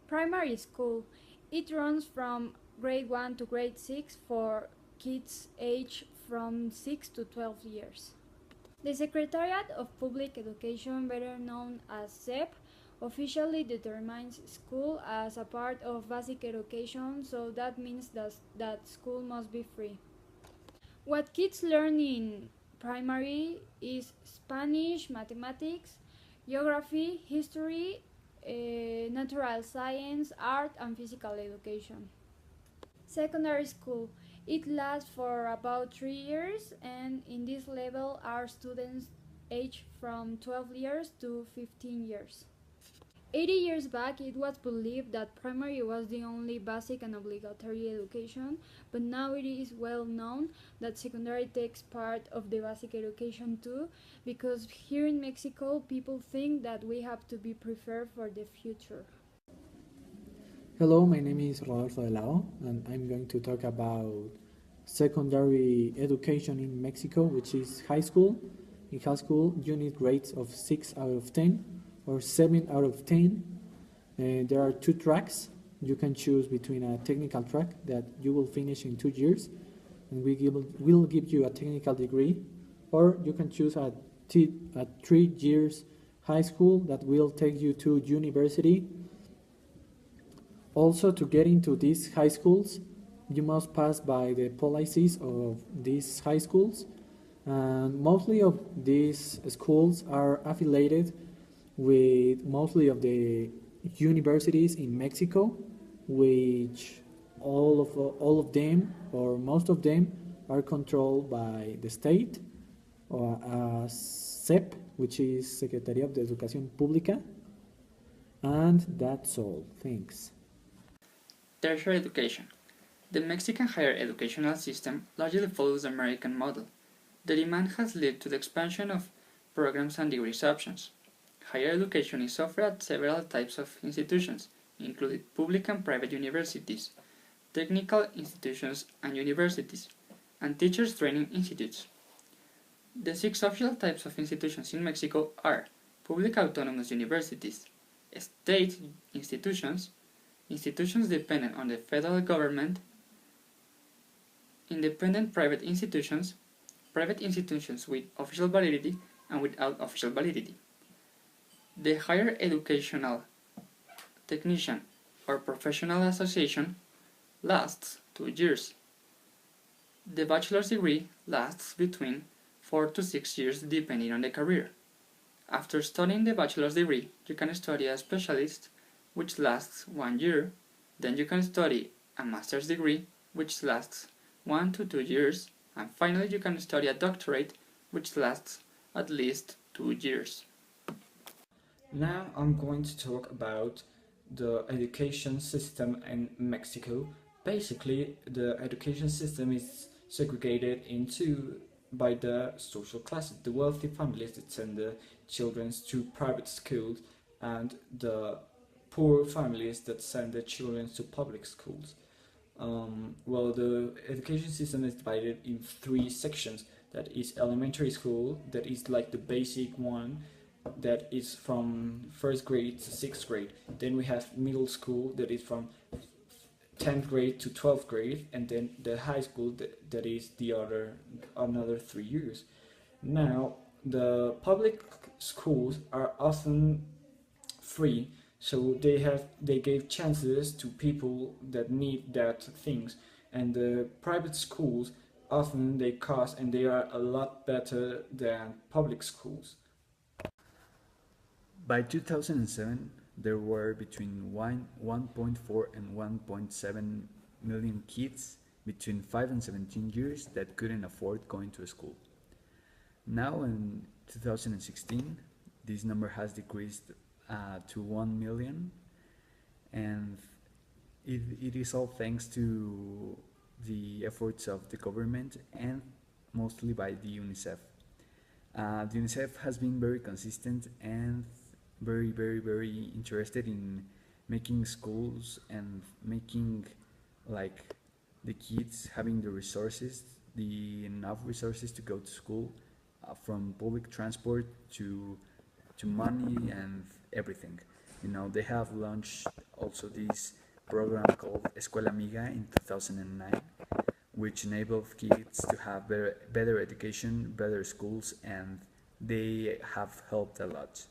Primary school. It runs from grade 1 to grade 6 for kids aged from 6 to 12 years. The Secretariat of Public Education, better known as SEP, officially determines school as a part of basic education, so that means that school must be free. What kids learn in primary is Spanish, mathematics, geography, history, natural science, art, and physical education. Secondary school. It lasts for about 3 years, and in this level are students aged from 12 years to 15 years. 80 years back, it was believed that primary was the only basic and obligatory education, but now it is well known that secondary takes part of the basic education too, because here in Mexico, people think that we have to be prepared for the future. Hello, my name is Rodolfo de la O, and I'm going to talk about secondary education in Mexico, which is high school. In high school, you need grades of 6 out of 10 or 7 out of 10. There are two tracks. You can choose between a technical track that you will finish in 2 years, and will give you a technical degree, or you can choose a 3 years high school that will take you to university. Also, to get into these high schools, you must pass by the policies of these high schools, and mostly of these schools are affiliated with mostly of the universities in Mexico, which all of them or most of them are controlled by the state or SEP, which is Secretaría de Educación Pública, and that's all. Thanks. Tertiary education. The Mexican higher educational system largely follows the American model. The demand has led to the expansion of programs and degrees options. Higher education is offered at several types of institutions, including public and private universities, technical institutions and universities, and teachers training institutes. The 6 official types of institutions in Mexico are public autonomous universities, state institutions, institutions dependent on the federal government, independent private institutions with official validity and without official validity. The Higher Educational Technician or Professional Association lasts 2 years. The bachelor's degree lasts between 4 to 6 years depending on the career. After studying the bachelor's degree, you can study a specialist, which lasts 1 year. Then you can study a master's degree, which lasts 1 to 2 years. And finally, you can study a doctorate, which lasts at least 2 years. Now I'm going to talk about the education system in Mexico. Basically, the education system is segregated into by the social classes, the wealthy families that send the children to private schools, and the poor families that send their children to public schools. Well, the education system is divided in 3 sections. That is elementary school, that is like the basic one, that is from 1st grade to 6th grade. Then we have middle school, that is from 10th grade to 12th grade, and then the high school, that is another 3 years. Now, the public schools are often free, so they gave chances to people that need that things, and the private schools often they cost and they are a lot better than public schools. By 2007, there were between 1.4 and 1.7 million kids between 5 and 17 years that couldn't afford going to school. Now in 2016, this number has decreased to 1 million, and it is all thanks to the efforts of the government and mostly by the UNICEF. The UNICEF has been very consistent and very interested in making schools and making like the kids having the enough resources to go to school, from public transport to money and everything. They have launched also this program called Escuela Amiga in 2009, which enabled kids to have better education, better schools, and they have helped a lot.